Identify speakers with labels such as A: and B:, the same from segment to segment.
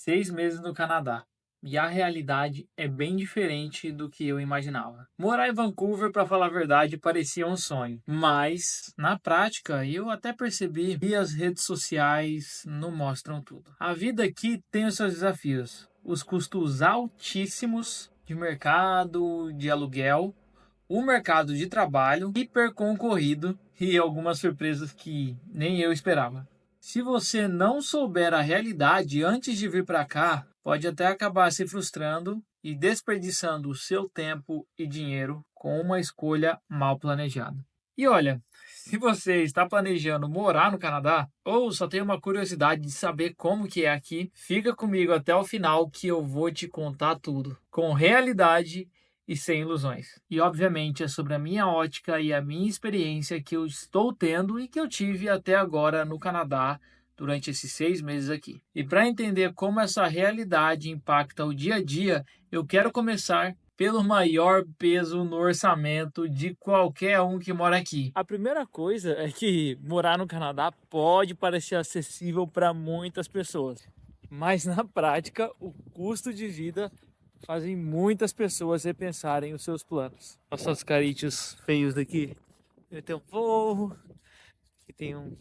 A: 6 meses no Canadá e a realidade é bem diferente do que eu imaginava. Morar em Vancouver, para falar a verdade, parecia um sonho, mas na prática eu até percebi que as redes sociais não mostram tudo. A vida aqui tem os seus desafios, os custos altíssimos de mercado, de aluguel, o mercado de trabalho hiper concorrido e algumas surpresas que nem eu esperava. Se você não souber a realidade antes de vir para cá, pode até acabar se frustrando e desperdiçando o seu tempo e dinheiro com uma escolha mal planejada. E olha, se você está planejando morar no Canadá ou só tem uma curiosidade de saber como que é aqui, fica comigo até o final que eu vou te contar tudo, com realidade e sem ilusões. E obviamente é sobre a minha ótica e a minha experiência que eu estou tendo e que eu tive até agora no Canadá durante esses 6 meses aqui. E para entender como essa realidade impacta o dia a dia, eu quero começar pelo maior peso no orçamento de qualquer um que mora aqui. A primeira coisa é que morar no Canadá pode parecer acessível para muitas pessoas, mas na prática o custo de vida fazem muitas pessoas repensarem os seus planos. Olha só os caritos feios daqui. Tem um forro, aqui tem um...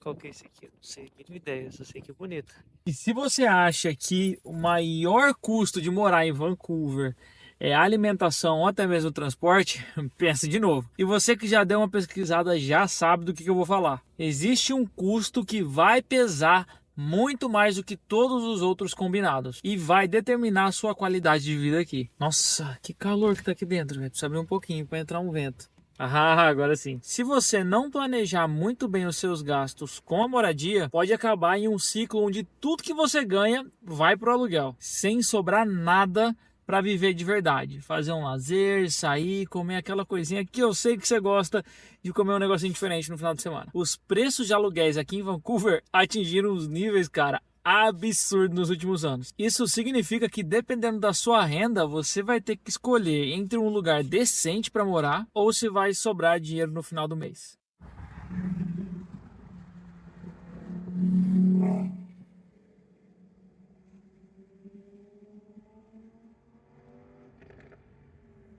A: Qual que é esse aqui? Eu não sei, não tenho ideia, só sei que é bonito. E se você acha que o maior custo de morar em Vancouver é a alimentação ou até mesmo o transporte, pensa de novo. E você que já deu uma pesquisada já sabe do que eu vou falar. Existe um custo que vai pesar muito mais do que todos os outros combinados e vai determinar a sua qualidade de vida aqui. Nossa, que calor que tá aqui dentro, velho. Precisa abrir um pouquinho para entrar um vento. Ah, agora sim. Se você não planejar muito bem os seus gastos com a moradia, pode acabar em um ciclo onde tudo que você ganha vai pro aluguel, sem sobrar nada para viver de verdade, fazer um lazer, sair, comer aquela coisinha que eu sei que você gosta de comer um negocinho diferente no final de semana. Os preços de aluguéis aqui em Vancouver atingiram os níveis, cara, absurdo nos últimos anos. Isso significa que dependendo da sua renda, você vai ter que escolher entre um lugar decente para morar ou se vai sobrar dinheiro no final do mês.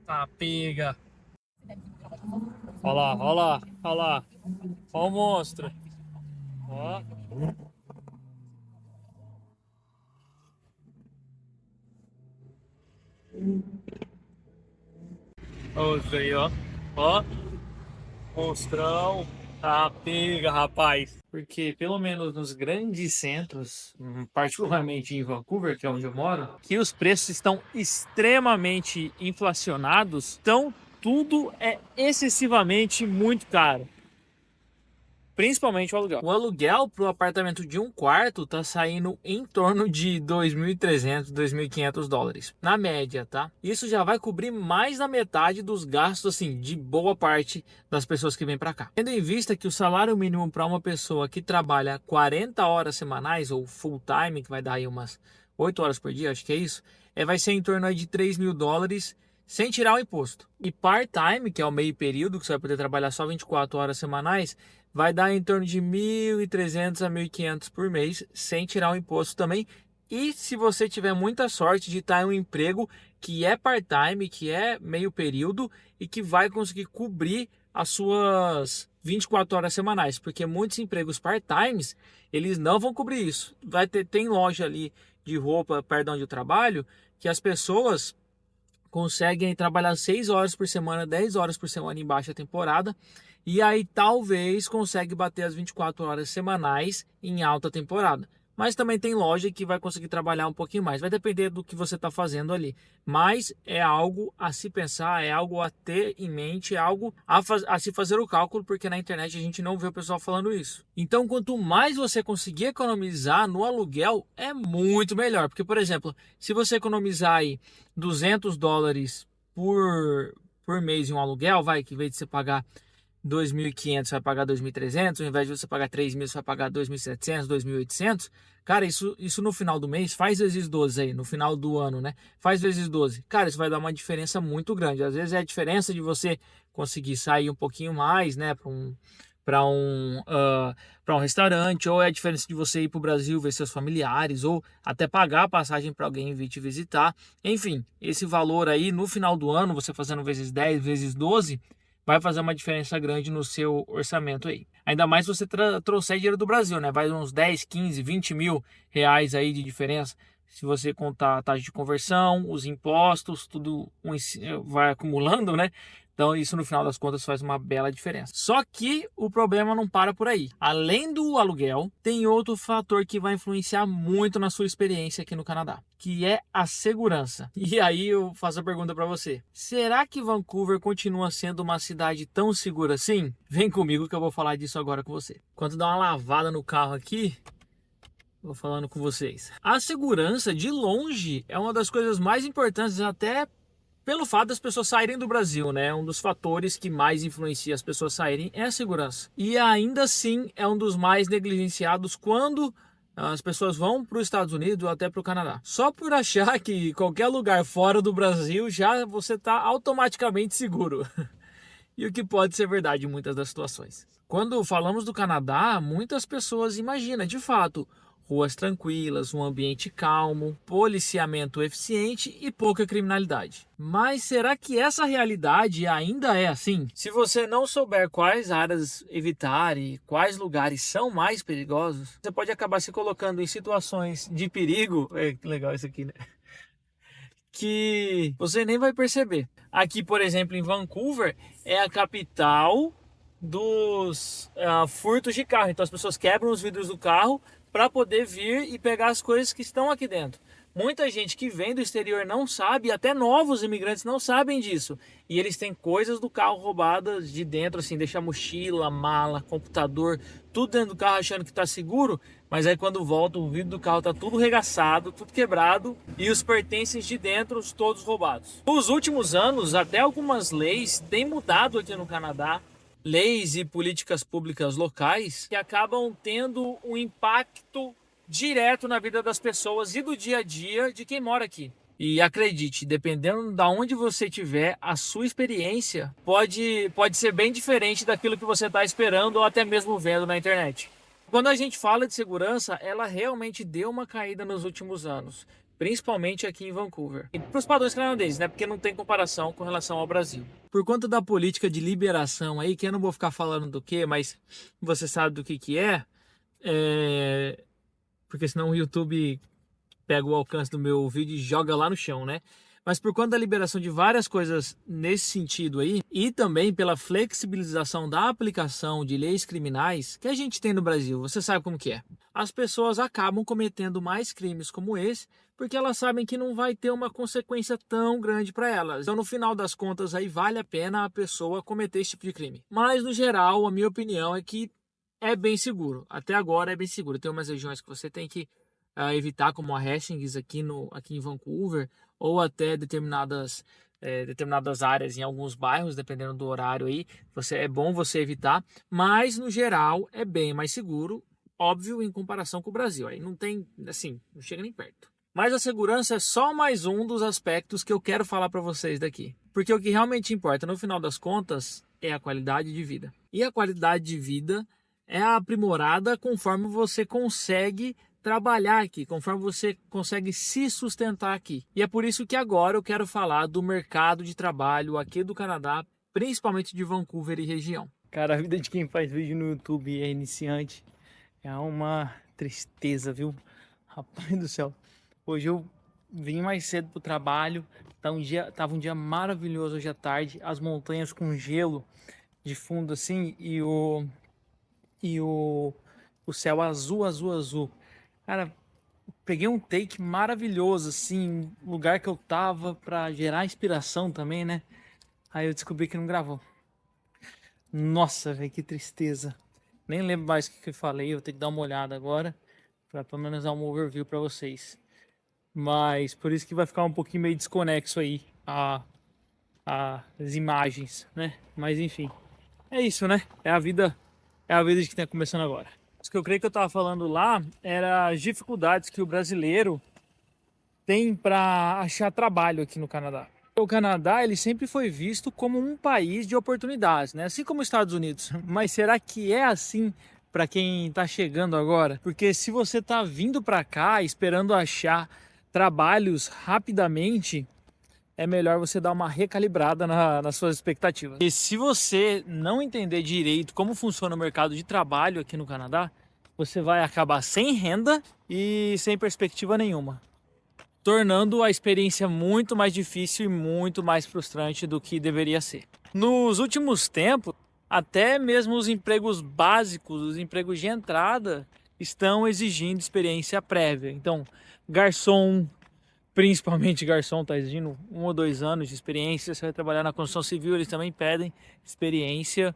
A: Tá, pega. Olha lá, olha lá, olha lá. Olha o monstro. Ó. Olha isso aí, ó. Ó. Monstrão. Tá, pega, rapaz. Porque pelo menos nos grandes centros, particularmente em Vancouver, que é onde eu moro, que os preços estão extremamente inflacionados, então tudo é excessivamente muito caro. Principalmente o aluguel. O aluguel para o apartamento de um quarto tá saindo em torno de 2.300, 2.500 dólares. Na média, tá? Isso já vai cobrir mais da metade dos gastos, assim, de boa parte das pessoas que vêm para cá. Tendo em vista que o salário mínimo para uma pessoa que trabalha 40 horas semanais, ou full time, que vai dar aí umas 8 horas por dia, acho que é isso, vai ser em torno aí de 3.000 dólares, sem tirar o imposto. E part-time, que é o meio período, que você vai poder trabalhar só 24 horas semanais, vai dar em torno de 1.300 a 1.500 por mês, sem tirar o imposto também. E se você tiver muita sorte de estar em um emprego que é part-time, que é meio período e que vai conseguir cobrir as suas 24 horas semanais, porque muitos empregos part-times, eles não vão cobrir isso. Tem loja ali de roupa perto de onde eu trabalho, que as pessoas conseguem trabalhar 6 horas por semana, 10 horas por semana em baixa temporada, e aí talvez consegue bater as 24 horas semanais em alta temporada. Mas também tem loja que vai conseguir trabalhar um pouquinho mais, vai depender do que você está fazendo ali. Mas é algo a se pensar, é algo a ter em mente, é algo a se fazer o cálculo, porque na internet a gente não vê o pessoal falando isso. Então, quanto mais você conseguir economizar no aluguel, é muito melhor. Porque, por exemplo, se você economizar aí 200 dólares por mês em um aluguel, que em vez de você pagar 2.500, você vai pagar 2.300, ao invés de você pagar 3.000, você vai pagar 2.700, 2.800. Cara, isso no final do mês, faz vezes 12 aí, no final do ano, né? Faz vezes 12. Cara, isso vai dar uma diferença muito grande. Às vezes é a diferença de você conseguir sair um pouquinho mais, né, para para um restaurante, ou é a diferença de você ir para o Brasil ver seus familiares, ou até pagar a passagem para alguém vir te visitar. Enfim, esse valor aí no final do ano, você fazendo vezes 10, vezes 12, vai fazer uma diferença grande no seu orçamento aí. Ainda mais se você trouxer dinheiro do Brasil, né? Vai uns 10, 15, 20 mil reais aí de diferença. Se você contar a taxa de conversão, os impostos, tudo vai acumulando, né? Então isso no final das contas faz uma bela diferença. Só que o problema não para por aí. Além do aluguel, tem outro fator que vai influenciar muito na sua experiência aqui no Canadá, que é a segurança. E aí eu faço a pergunta para você: será que Vancouver continua sendo uma cidade tão segura assim? Vem comigo que eu vou falar disso agora com você. Enquanto dá uma lavada no carro aqui, vou falando com vocês. A segurança, de longe, é uma das coisas mais importantes, até pelo fato das pessoas saírem do Brasil, né? Um dos fatores que mais influencia as pessoas saírem é a segurança. E ainda assim é um dos mais negligenciados quando as pessoas vão para os Estados Unidos ou até para o Canadá. Só por achar que qualquer lugar fora do Brasil já você está automaticamente seguro. E o que pode ser verdade em muitas das situações. Quando falamos do Canadá, muitas pessoas imaginam, de fato, ruas tranquilas, um ambiente calmo, policiamento eficiente e pouca criminalidade. Mas será que essa realidade ainda é assim? Se você não souber quais áreas evitar e quais lugares são mais perigosos, você pode acabar se colocando em situações de perigo. É legal isso aqui, né? Que você nem vai perceber. Aqui, por exemplo, em Vancouver, é a capital dos furtos de carro. Então as pessoas quebram os vidros do carro para poder vir e pegar as coisas que estão aqui dentro. Muita gente que vem do exterior não sabe, até novos imigrantes não sabem disso. E eles têm coisas do carro roubadas de dentro, assim, deixa mochila, mala, computador, tudo dentro do carro achando que está seguro. Mas aí quando volta, o vidro do carro tá tudo regaçado, tudo quebrado e os pertences de dentro todos roubados. Nos últimos anos, até algumas leis têm mudado aqui no Canadá. Leis e políticas públicas locais que acabam tendo um impacto direto na vida das pessoas e do dia a dia de quem mora aqui. E acredite, dependendo de onde você estiver, a sua experiência pode ser bem diferente daquilo que você está esperando ou até mesmo vendo na internet. Quando a gente fala de segurança, ela realmente deu uma caída nos últimos anos, principalmente aqui em Vancouver. E para os padrões canadenses, né? Porque não tem comparação com relação ao Brasil. Por conta da política de liberação aí, que eu não vou ficar falando do que, mas você sabe do que é, porque senão o YouTube pega o alcance do meu vídeo e joga lá no chão, né? Mas por conta da liberação de várias coisas nesse sentido aí, e também pela flexibilização da aplicação de leis criminais que a gente tem no Brasil, você sabe como que é. As pessoas acabam cometendo mais crimes como esse, porque elas sabem que não vai ter uma consequência tão grande para elas. Então, no final das contas, aí vale a pena a pessoa cometer esse tipo de crime. Mas, no geral, a minha opinião é que é bem seguro. Até agora é bem seguro. Tem umas regiões que você tem que evitar, como a Hastings aqui em Vancouver, ou até determinadas áreas em alguns bairros, dependendo do horário aí, é bom você evitar, mas no geral é bem mais seguro, óbvio, em comparação com o Brasil. Aí não tem, assim, não chega nem perto. Mas a segurança é só mais um dos aspectos que eu quero falar para vocês daqui. Porque o que realmente importa, no final das contas, é a qualidade de vida. E a qualidade de vida é aprimorada conforme você consegue trabalhar aqui, conforme você consegue se sustentar aqui. E é por isso que agora eu quero falar do mercado de trabalho aqui do Canadá, principalmente de Vancouver e região. Cara, a vida de quem faz vídeo no YouTube e é iniciante é uma tristeza, viu? Rapaz do céu. Hoje eu vim mais cedo pro trabalho, tava um dia maravilhoso hoje à tarde, as montanhas com gelo de fundo assim e o céu azul, azul, azul. Cara, peguei um take maravilhoso, assim, lugar que eu tava pra gerar inspiração também, né? Aí eu descobri que não gravou. Nossa, velho, que tristeza. Nem lembro mais o que eu falei, eu vou ter que dar uma olhada agora, pra pelo menos dar um overview pra vocês. Mas por isso que vai ficar um pouquinho meio desconexo aí as imagens, né? Mas enfim, é isso, né? É a vida de quem tá começando agora. O que eu creio que eu estava falando lá era as dificuldades que o brasileiro tem para achar trabalho aqui no Canadá. O Canadá, ele sempre foi visto como um país de oportunidades, né? Assim como os Estados Unidos. Mas será que é assim para quem está chegando agora? Porque se você está vindo para cá esperando achar trabalhos rapidamente, é melhor você dar uma recalibrada nas suas expectativas. E se você não entender direito como funciona o mercado de trabalho aqui no Canadá, você vai acabar sem renda e sem perspectiva nenhuma, tornando a experiência muito mais difícil e muito mais frustrante do que deveria ser. Nos últimos tempos, até mesmo os empregos básicos, os empregos de entrada, estão exigindo experiência prévia. Então, garçom, principalmente garçom, está exigindo 1 ou 2 anos de experiência. Você vai trabalhar na construção civil, eles também pedem experiência.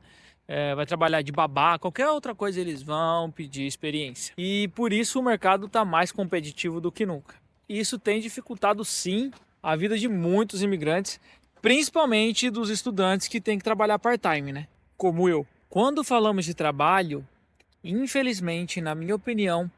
A: Vai trabalhar de babá, qualquer outra coisa eles vão pedir experiência. E por isso o mercado está mais competitivo do que nunca. E isso tem dificultado sim a vida de muitos imigrantes, principalmente dos estudantes que têm que trabalhar part-time, né? Como eu. Quando falamos de trabalho, infelizmente, na minha opinião,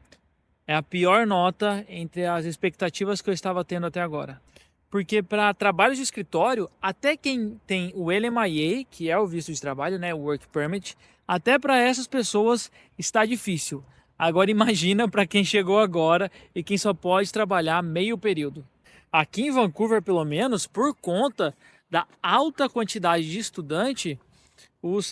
A: é a pior nota entre as expectativas que eu estava tendo até agora. Porque para trabalhos de escritório, até quem tem o LMIA, que é o visto de trabalho, né, o Work Permit, até para essas pessoas está difícil. Agora imagina para quem chegou agora e quem só pode trabalhar meio período. Aqui em Vancouver, pelo menos, por conta da alta quantidade de estudante,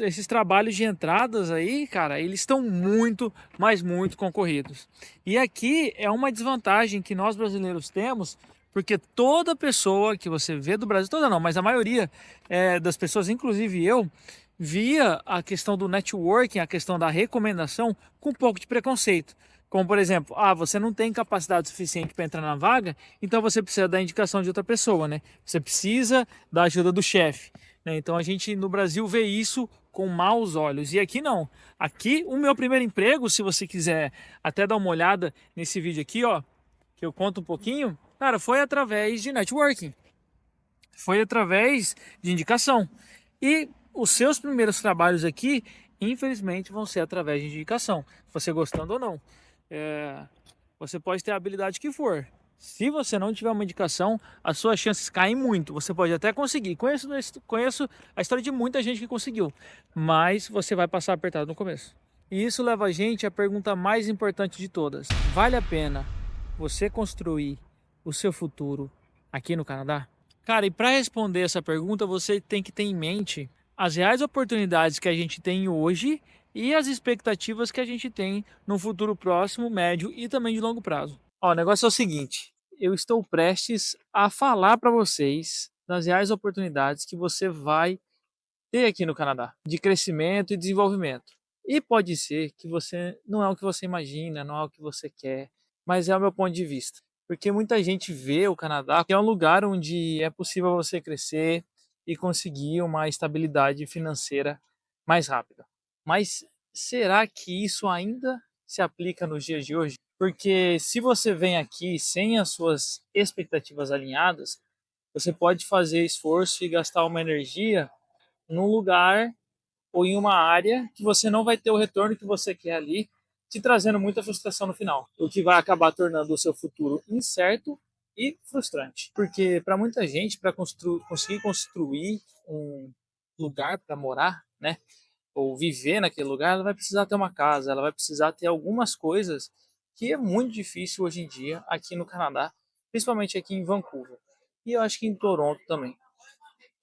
A: esses trabalhos de entradas aí, cara, eles estão muito, mas muito concorridos. E aqui é uma desvantagem que nós brasileiros temos, porque toda pessoa que você vê do Brasil, toda não, mas a maioria das pessoas, inclusive eu, via a questão do networking, a questão da recomendação, com um pouco de preconceito. Como, por exemplo, você não tem capacidade suficiente para entrar na vaga, então você precisa da indicação de outra pessoa, né? Você precisa da ajuda do chefe, né? Então a gente no Brasil vê isso com maus olhos. E aqui não. Aqui, o meu primeiro emprego, se você quiser até dar uma olhada nesse vídeo aqui, ó, que eu conto um pouquinho, cara, foi através de networking. Foi através de indicação. E os seus primeiros trabalhos aqui, infelizmente, vão ser através de indicação, você gostando ou não. Você pode ter a habilidade que for. Se você não tiver uma indicação, as suas chances caem muito. Você pode até conseguir. Conheço a história de muita gente que conseguiu, mas você vai passar apertado no começo. E isso leva a gente à pergunta mais importante de todas: vale a pena você construir o seu futuro aqui no Canadá? Cara, e para responder essa pergunta, você tem que ter em mente as reais oportunidades que a gente tem hoje e as expectativas que a gente tem no futuro próximo, médio e também de longo prazo. Ó, o negócio é o seguinte: eu estou prestes a falar para vocês das reais oportunidades que você vai ter aqui no Canadá, de crescimento e desenvolvimento. E pode ser que você não é o que você imagina, não é o que você quer, mas é o meu ponto de vista. Porque muita gente vê o Canadá que é um lugar onde é possível você crescer e conseguir uma estabilidade financeira mais rápida. Mas será que isso ainda se aplica nos dias de hoje? Porque se você vem aqui sem as suas expectativas alinhadas, você pode fazer esforço e gastar uma energia num lugar ou em uma área que você não vai ter o retorno que você quer ali, te trazendo muita frustração no final, o que vai acabar tornando o seu futuro incerto e frustrante. Porque para muita gente, para conseguir construir um lugar para morar, né, ou viver naquele lugar, ela vai precisar ter uma casa, ela vai precisar ter algumas coisas que é muito difícil hoje em dia aqui no Canadá, principalmente aqui em Vancouver. E eu acho que em Toronto também.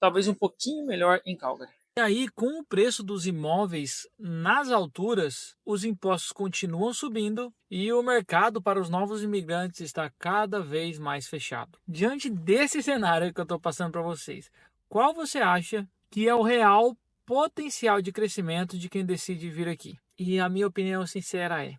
A: Talvez um pouquinho melhor em Calgary. E aí, com o preço dos imóveis nas alturas, os impostos continuam subindo e o mercado para os novos imigrantes está cada vez mais fechado. Diante desse cenário que eu estou passando para vocês, qual você acha que é o real potencial de crescimento de quem decide vir aqui? E a minha opinião sincera é: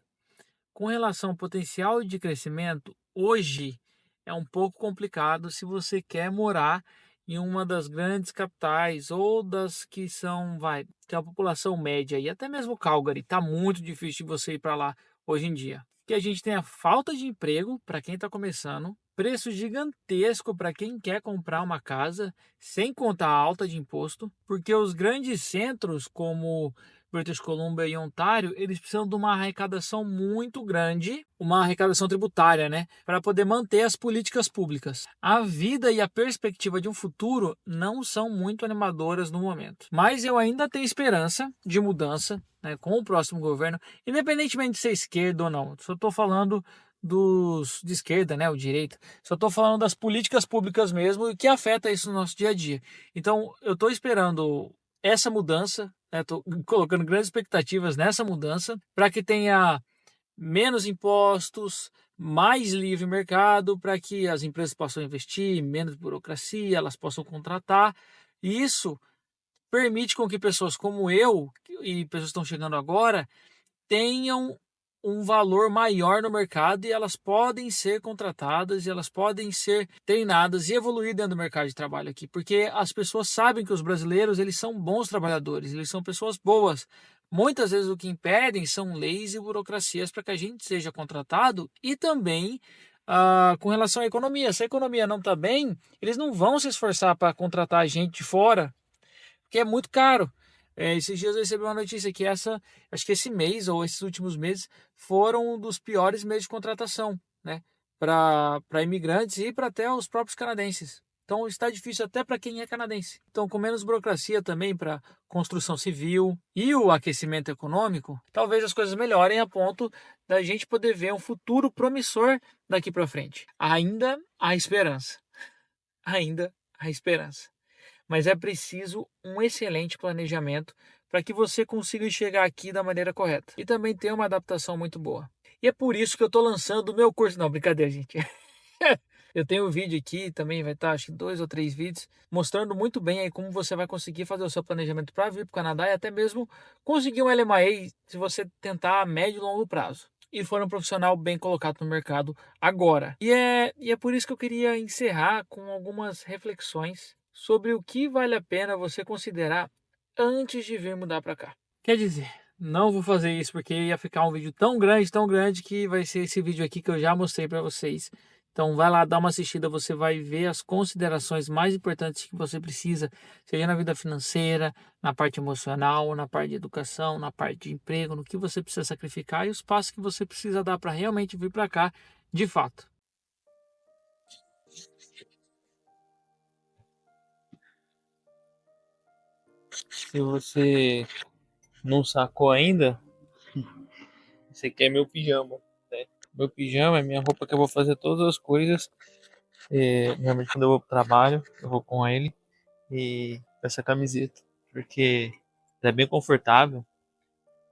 A: com relação ao potencial de crescimento, hoje é um pouco complicado se você quer morar em uma das grandes capitais ou das que são, tem a população média e até mesmo Calgary. Tá muito difícil de você ir para lá hoje em dia. Que a gente tem a falta de emprego para quem está começando, preço gigantesco para quem quer comprar uma casa, sem contar a alta de imposto, porque os grandes centros como British Columbia e Ontário, eles precisam de uma arrecadação muito grande, uma arrecadação tributária, né, para poder manter as políticas públicas. A vida e a perspectiva de um futuro não são muito animadoras no momento, mas eu ainda tenho esperança de mudança, né, com o próximo governo, independentemente de ser esquerda ou não. Só estou falando dos de esquerda, né, o direita. Só estou falando das políticas públicas mesmo e que afeta isso no nosso dia a dia. Então, eu estou esperando essa mudança, estou colocando grandes expectativas nessa mudança para que tenha menos impostos, mais livre mercado, para que as empresas possam investir, menos burocracia, elas possam contratar. E isso permite com que pessoas como eu e pessoas que estão chegando agora tenham um valor maior no mercado e elas podem ser contratadas e elas podem ser treinadas e evoluir dentro do mercado de trabalho aqui, porque as pessoas sabem que os brasileiros eles são bons trabalhadores, eles são pessoas boas. Muitas vezes o que impedem são leis e burocracias para que a gente seja contratado e também com relação à economia. Se a economia não está bem, eles não vão se esforçar para contratar gente de fora porque é muito caro. Esses dias eu recebi uma notícia que acho que esse mês ou esses últimos meses foram um dos piores meses de contratação, né, para imigrantes e para até os próprios canadenses. Então está difícil até para quem é canadense. Então, com menos burocracia também para construção civil e o aquecimento econômico, talvez as coisas melhorem a ponto da gente poder ver um futuro promissor daqui para frente. Ainda há esperança. Ainda há esperança, mas é preciso um excelente planejamento para que você consiga chegar aqui da maneira correta e também ter uma adaptação muito boa. E é por isso que eu estou lançando o meu curso. Não, brincadeira, gente. Eu tenho um vídeo aqui, também vai estar, acho que 2 ou 3 vídeos, mostrando muito bem aí como você vai conseguir fazer o seu planejamento para vir para o Canadá e até mesmo conseguir um LMAE se você tentar a médio e longo prazo e for um profissional bem colocado no mercado agora. E é por isso que eu queria encerrar com algumas reflexões sobre o que vale a pena você considerar antes de vir mudar para cá. Quer dizer, não vou fazer isso porque ia ficar um vídeo tão grande que vai ser esse vídeo aqui que eu já mostrei para vocês. Então vai lá dar uma assistida, você vai ver as considerações mais importantes que você precisa, seja na vida financeira, na parte emocional, na parte de educação, na parte de emprego, no que você precisa sacrificar e os passos que você precisa dar para realmente vir para cá de fato. Se você não sacou ainda, esse aqui é meu pijama, né? Meu pijama é minha roupa que eu vou fazer todas as coisas. Normalmente quando eu vou pro trabalho, eu vou com ele e essa camiseta, porque ela é bem confortável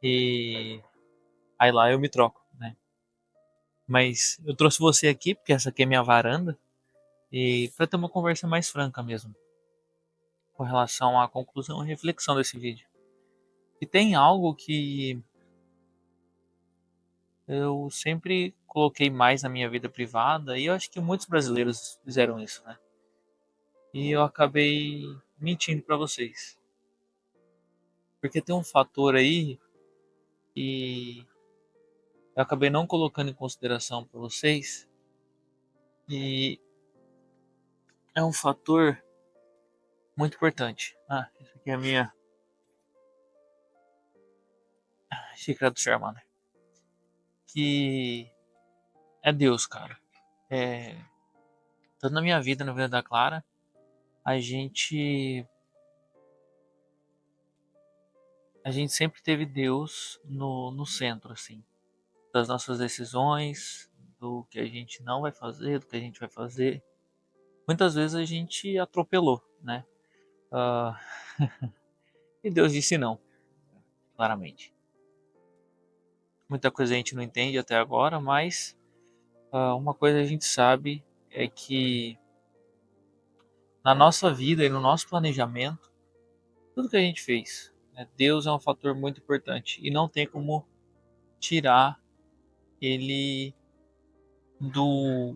A: e aí lá eu me troco, né? Mas eu trouxe você aqui porque essa aqui é minha varanda e para ter uma conversa mais franca mesmo, com relação à conclusão e reflexão desse vídeo. E tem algo que eu sempre coloquei mais na minha vida privada e eu acho que muitos brasileiros fizeram isso, né? E eu acabei mentindo para vocês. Porque tem um fator aí e eu acabei não colocando em consideração para vocês e é um fator muito importante. Essa aqui é a minha xícara do Charmander. Que é Deus, cara. É, tanto na minha vida, na vida da Clara, a gente a gente sempre teve Deus no centro, assim, das nossas decisões, do que a gente não vai fazer, do que a gente vai fazer. Muitas vezes a gente atropelou, né? Ah, e Deus disse não, claramente. Muita coisa a gente não entende até agora, mas uma coisa a gente sabe é que na nossa vida e no nosso planejamento, tudo que a gente fez, né, Deus é um fator muito importante e não tem como tirar ele do,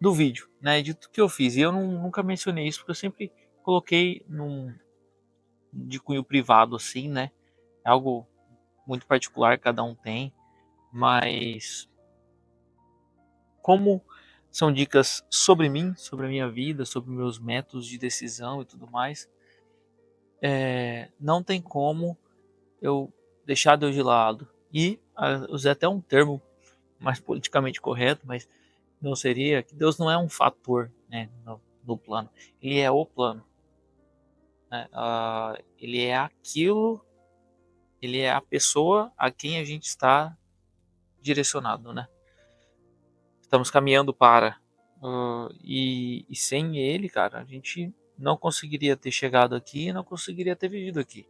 A: do vídeo, né, de tudo que eu fiz. E eu nunca mencionei isso porque eu sempre coloquei de cunho privado, assim, né? É algo muito particular, cada um tem, mas como são dicas sobre mim, sobre a minha vida, sobre meus métodos de decisão e tudo mais,
B: não tem como eu deixar Deus de lado. E usei até um termo mais politicamente correto, mas não seria que Deus não é um fator, né, no plano. Ele é o plano, né? Ele é aquilo, ele é a pessoa a quem a gente está direcionado, né? Estamos caminhando para. E sem ele, cara, a gente não conseguiria ter chegado aqui e não conseguiria ter vivido aqui.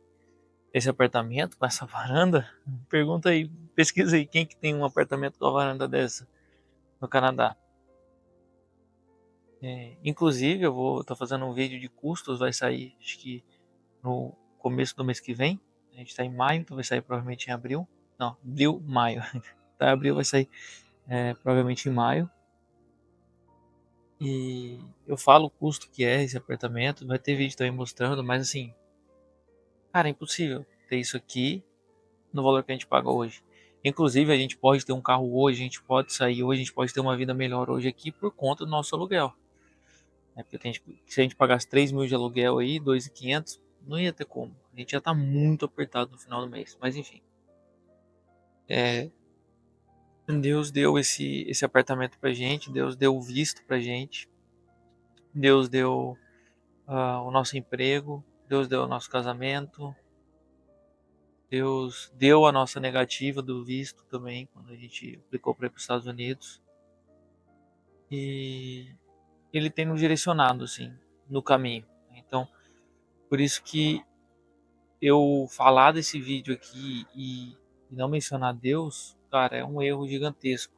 B: Esse apartamento com essa varanda, pergunta aí, pesquisa aí quem que tem um apartamento com uma varanda dessa no Canadá. Inclusive, tô fazendo um vídeo de custos, vai sair acho que no começo do mês que vem. A gente está em maio, então vai sair provavelmente em abril. Não, abril, maio. Tá, abril vai sair provavelmente em maio. E eu falo o custo que é esse apartamento, vai ter vídeo também mostrando, mas assim, cara, é impossível ter isso aqui no valor que a gente paga hoje. Inclusive, a gente pode ter um carro hoje, a gente pode sair hoje, a gente pode ter uma vida melhor hoje aqui por conta do nosso aluguel. Porque se a gente pagasse 3 mil de aluguel aí, 2.500, não ia ter como. A gente já tá muito apertado no final do mês. Mas enfim, é, Deus deu esse apartamento pra gente, Deus deu o visto pra gente, Deus deu o nosso emprego, Deus deu o nosso casamento, Deus deu a nossa negativa do visto também, quando a gente aplicou para ir para os Estados Unidos. E Ele tem nos direcionado, assim, no caminho. Então, por isso que eu falar desse vídeo aqui e não mencionar Deus, cara, é um erro gigantesco.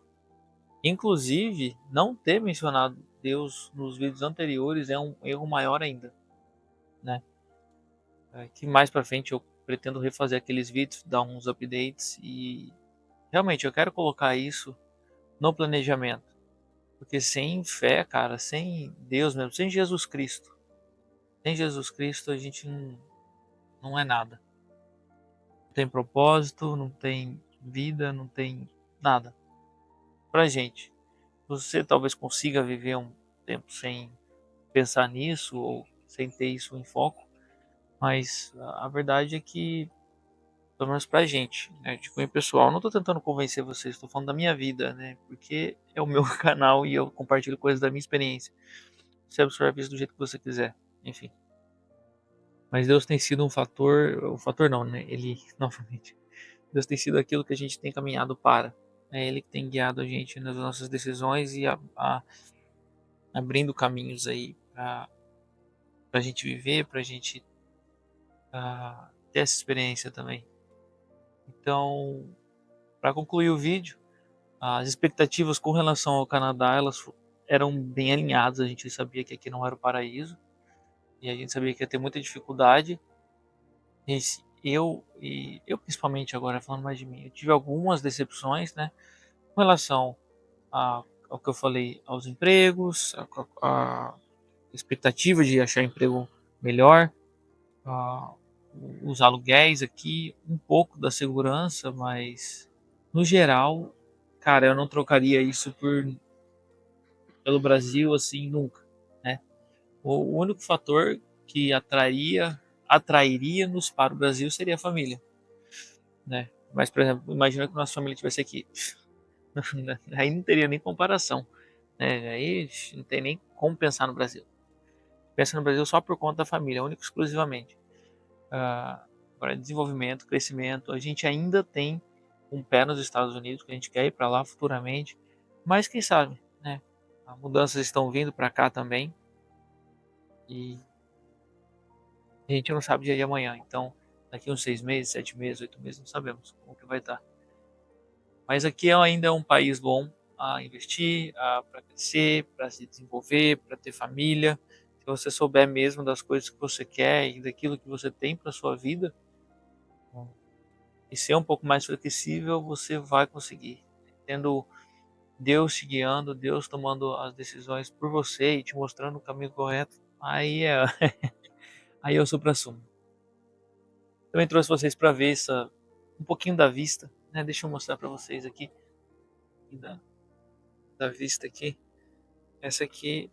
B: Inclusive, não ter mencionado Deus nos vídeos anteriores é um erro maior ainda, né? Que mais pra frente eu pretendo refazer aqueles vídeos, dar uns updates e realmente eu quero colocar isso no planejamento. Porque sem fé, cara, sem Deus mesmo, sem Jesus Cristo a gente não é nada. Não tem propósito, não tem vida, não tem nada pra gente. Você talvez consiga viver um tempo sem pensar nisso ou sem ter isso em foco, mas a verdade é que, pelo menos pra gente, né, de cunho pessoal, não tô tentando convencer vocês, tô falando da minha vida, né, porque é o meu canal e eu compartilho coisas da minha experiência. Você absorve isso do jeito que você quiser, enfim. Mas Deus tem sido um fator não, né, ele, novamente, Deus tem sido aquilo que a gente tem caminhado para. É Ele que tem guiado a gente nas nossas decisões e abrindo caminhos aí para a gente viver, para a gente ter essa experiência também. Então, para concluir o vídeo, as expectativas com relação ao Canadá elas eram bem alinhadas. A gente sabia que aqui não era o paraíso e a gente sabia que ia ter muita dificuldade. Eu principalmente agora falando mais de mim, eu tive algumas decepções, né, com relação ao que eu falei, aos empregos, a expectativa de achar emprego melhor, a, os aluguéis aqui, um pouco da segurança, mas no geral, cara, eu não trocaria isso pelo Brasil assim nunca, né? O único fator que atrairia-nos para o Brasil seria a família, né? Mas, por exemplo, imagina que nossa família estivesse aqui. Aí não teria nem comparação, né? Aí não tem nem como pensar no Brasil. Pensa no Brasil só por conta da família, único e exclusivamente. Para desenvolvimento, crescimento, a gente ainda tem um pé nos Estados Unidos, que a gente quer ir para lá futuramente, mas quem sabe, né? As mudanças estão vindo para cá também e a gente não sabe o dia de amanhã. Então, daqui uns 6 meses, 7 meses, 8 meses, não sabemos como que vai estar. Mas aqui ainda é um país bom a investir, para crescer, para se desenvolver, para ter família. Se você souber mesmo das coisas que você quer e daquilo que você tem para sua vida, e ser um pouco mais flexível, você vai conseguir. Tendo Deus te guiando, Deus tomando as decisões por você e te mostrando o caminho correto, aí é, aí é o supra-sumo. Também trouxe vocês para ver um pouquinho da vista, né? Deixa eu mostrar para vocês aqui da, da vista aqui. Essa aqui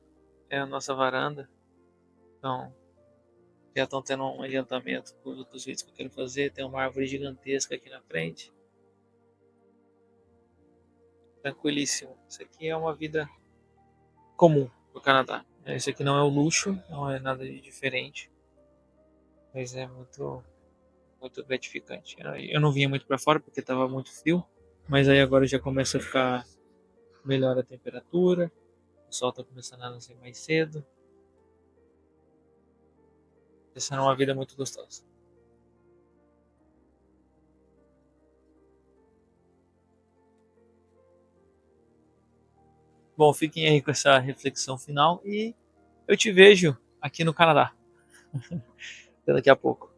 B: é a nossa varanda. Então, Já estão tendo um adiantamento dos vídeos que eu quero fazer. Tem uma árvore gigantesca aqui na frente. Tranquilíssimo. Isso aqui é uma vida comum no Canadá. Isso aqui não é o luxo, não é nada de diferente, mas é muito gratificante. Eu não vinha muito para fora porque estava muito frio, mas aí agora já começa a ficar melhor a temperatura, o sol está começando a nascer mais cedo. Essa é uma vida muito gostosa. Bom, fiquem aí com essa reflexão final e eu te vejo aqui no Canadá. Até daqui a pouco.